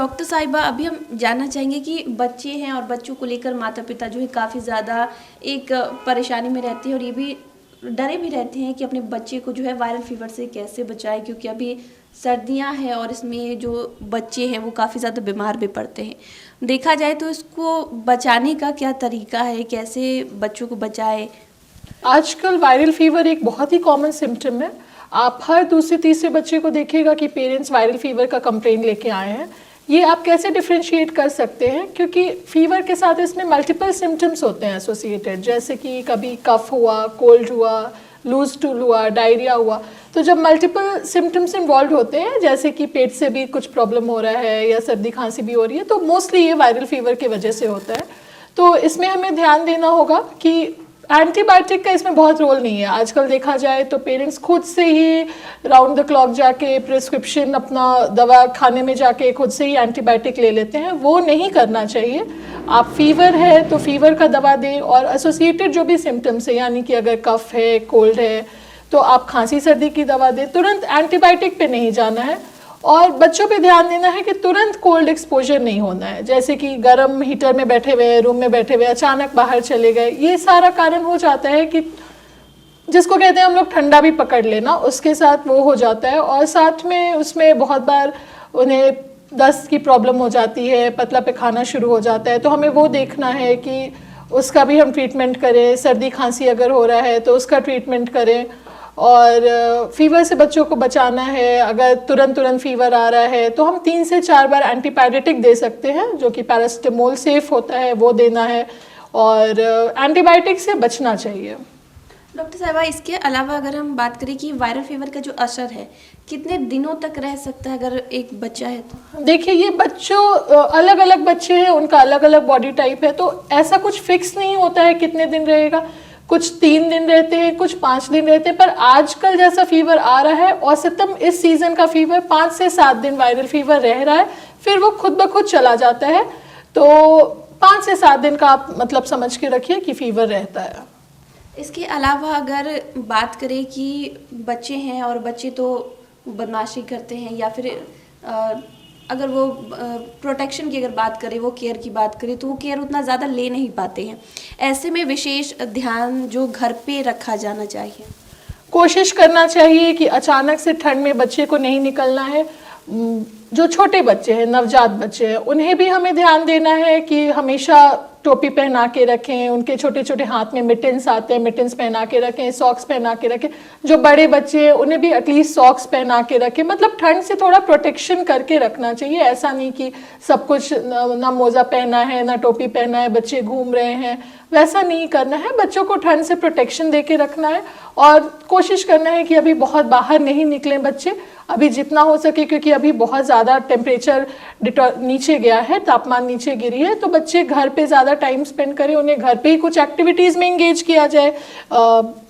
Doctor साहिबा, अभी हम जानना चाहेंगे कि बच्चे हैं और बच्चों को लेकर माता पिता जो है काफ़ी ज़्यादा एक परेशानी में रहते हैं और ये भी डरे भी रहते हैं कि अपने बच्चे को जो है वायरल फीवर से कैसे बचाएं, क्योंकि अभी सर्दियां हैं और इसमें जो बच्चे हैं वो काफ़ी ज़्यादा बीमार भी पड़ते हैं। देखा जाए तो इसको बचाने का क्या तरीका है, कैसे बच्चों को बचाए? आजकल वायरल फीवर एक बहुत ही कॉमन सिम्टम है। आप हर दूसरे तीसरे बच्चे को देखिएगा कि पेरेंट्स वायरल फीवर का कंप्लेन लेके आए हैं। ये आप कैसे डिफ्रेंशिएट कर सकते हैं, क्योंकि फीवर के साथ इसमें मल्टीपल सिम्टम्स होते हैं एसोसिएटेड, जैसे कि कभी कफ हुआ, कोल्ड हुआ, लूज स्टूल हुआ, डायरिया हुआ। तो जब मल्टीपल सिम्टम्स इन्वॉल्व होते हैं, जैसे कि पेट से भी कुछ प्रॉब्लम हो रहा है या सर्दी खांसी भी हो रही है, तो मोस्टली ये वायरल फीवर की वजह से होता है। तो इसमें हमें ध्यान देना होगा कि एंटीबायोटिक का इसमें बहुत रोल नहीं है। आजकल देखा जाए तो पेरेंट्स खुद से ही राउंड द क्लॉक जाके प्रिस्क्रिप्शन अपना दवा खाने में जाके खुद से ही एंटीबायोटिक ले लेते हैं। वो नहीं करना चाहिए। आप फीवर है तो फीवर का दवा दें, और एसोसिएटेड जो भी सिम्टम्स है, यानी कि अगर कफ है, कोल्ड है, तो आप खांसी सर्दी की दवा दें। तुरंत एंटीबायोटिक पे नहीं जाना है। और बच्चों पे ध्यान देना है कि तुरंत कोल्ड एक्सपोजर नहीं होना है, जैसे कि गर्म हीटर में बैठे हुए, रूम में बैठे हुए अचानक बाहर चले गए। ये सारा कारण हो जाता है कि जिसको कहते हैं हम लोग ठंडा भी पकड़ लेना, उसके साथ वो हो जाता है। और साथ में उसमें बहुत बार उन्हें दस्त की प्रॉब्लम हो जाती है, पतला पैखाना शुरू हो जाता है। तो हमें वो देखना है कि उसका भी हम ट्रीटमेंट करें। सर्दी खांसी अगर हो रहा है तो उसका ट्रीटमेंट करें। और फीवर से बच्चों को बचाना है, अगर तुरंत फीवर आ रहा है तो हम 3 से 4 बार एंटीपायरेटिक दे सकते हैं, जो कि पैरासिटामोल सेफ होता है, वो देना है। और एंटीबायोटिक से बचना चाहिए। डॉक्टर साहिबा, इसके अलावा अगर हम बात करें कि वायरल फीवर का जो असर है कितने दिनों तक रह सकता है अगर एक बच्चा है तो? देखिए, ये बच्चों अलग अलग बच्चे हैं, उनका अलग अलग बॉडी टाइप है, तो ऐसा कुछ फिक्स नहीं होता है कितने दिन रहेगा। कुछ 3 दिन रहते हैं, कुछ 5 दिन रहते हैं। पर आजकल जैसा फीवर आ रहा है, औसतन इस सीजन का फीवर 5 से 7 दिन वायरल फीवर रह रहा है, फिर वो खुद ब खुद चला जाता है। तो 5 से 7 दिन का आप मतलब समझ के रखिए कि फीवर रहता है। इसके अलावा अगर बात करें कि बच्चे हैं और बच्चे तो बदमाशी करते हैं, या फिर अगर वो प्रोटेक्शन की अगर बात करें, वो केयर की बात करें, तो वो केयर उतना ज़्यादा ले नहीं पाते हैं। ऐसे में विशेष ध्यान जो घर पे रखा जाना चाहिए। कोशिश करना चाहिए कि अचानक से ठंड में बच्चे को नहीं निकलना है। जो छोटे बच्चे हैं, नवजात बच्चे हैं, उन्हें भी हमें ध्यान देना है कि हमेशा टोपी पहना के रखें। उनके छोटे छोटे हाथ में मिटेंस आते हैं, मिटेंस पहना के रखें, सॉक्स पहना के रखें। जो बड़े बच्चे हैं उन्हें भी एटलीस्ट सॉक्स पहना के रखें। मतलब ठंड से थोड़ा प्रोटेक्शन करके रखना चाहिए। ऐसा नहीं कि सब कुछ ना मोजा पहना है ना टोपी पहना है, बच्चे घूम रहे हैं, वैसा नहीं करना है। बच्चों को ठंड से प्रोटेक्शन दे के रखना है। और कोशिश करना है कि अभी बहुत बाहर नहीं निकलें बच्चे, अभी जितना हो सके, क्योंकि अभी बहुत ज़्यादा टेम्परेचर नीचे गया है, तापमान नीचे गिरी है। तो बच्चे घर पे ज़्यादा टाइम स्पेंड करें, उन्हें घर पे ही कुछ एक्टिविटीज़ में इंगेज किया जाए।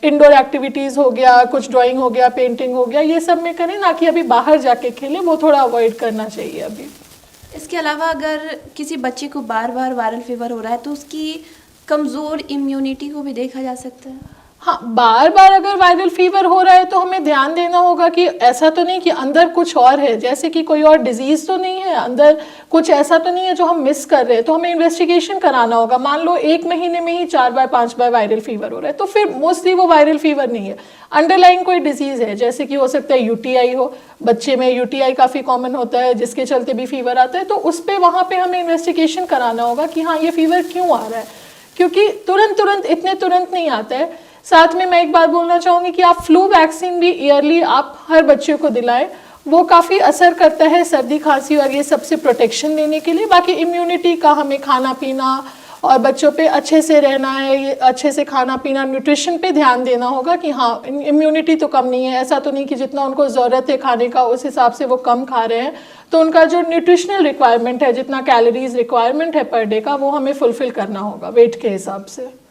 इंडोर एक्टिविटीज़ हो गया, कुछ ड्राइंग हो गया, पेंटिंग हो गया, ये सब में करें, ना कि अभी बाहर जाके खेलें। वो थोड़ा अवॉइड करना चाहिए अभी। इसके अलावा अगर किसी बच्चे को बार बार वायरल फीवर हो रहा है तो उसकी कमज़ोर इम्यूनिटी को भी देखा जा सकता है। हाँ, बार बार अगर वायरल फीवर हो रहा है तो हमें ध्यान देना होगा कि ऐसा तो नहीं कि अंदर कुछ और है, जैसे कि कोई और डिजीज़ तो नहीं है, अंदर कुछ ऐसा तो नहीं है जो हम मिस कर रहे हैं। तो हमें इन्वेस्टिगेशन कराना होगा। मान लो 1 महीने में ही 4 बार 5 बार वायरल फीवर हो रहा है, तो फिर मोस्टली वो वायरल फीवर नहीं है, अंडरलाइंग कोई डिजीज़ है। जैसे कि हो सकता है यूटीआई हो, बच्चे में यूटीआई काफ़ी कॉमन होता है, जिसके चलते भी फीवर आता है। तो उस पर वहाँ पर हमें इन्वेस्टिगेशन कराना होगा कि हाँ, ये फीवर क्यों आ रहा है, क्योंकि इतने तुरंत नहीं आता है। साथ में मैं एक बात बोलना चाहूँगी कि आप फ्लू वैक्सीन भी ईयरली आप हर बच्चे को दिलाएं। वो काफ़ी असर करता है सर्दी खांसी और ये सबसे प्रोटेक्शन देने के लिए। बाकी इम्यूनिटी का हमें खाना पीना और बच्चों पे अच्छे से रहना है, ये अच्छे से खाना पीना, न्यूट्रिशन पे ध्यान देना होगा कि हाँ, इम्यूनिटी तो कम नहीं है। ऐसा तो नहीं कि जितना उनको ज़रूरत है खाने का उस हिसाब से वो कम खा रहे हैं। तो उनका जो न्यूट्रिशनल रिक्वायरमेंट है, जितना कैलोरीज रिक्वायरमेंट है पर डे का, वो हमें फुलफिल करना होगा वेट के हिसाब से।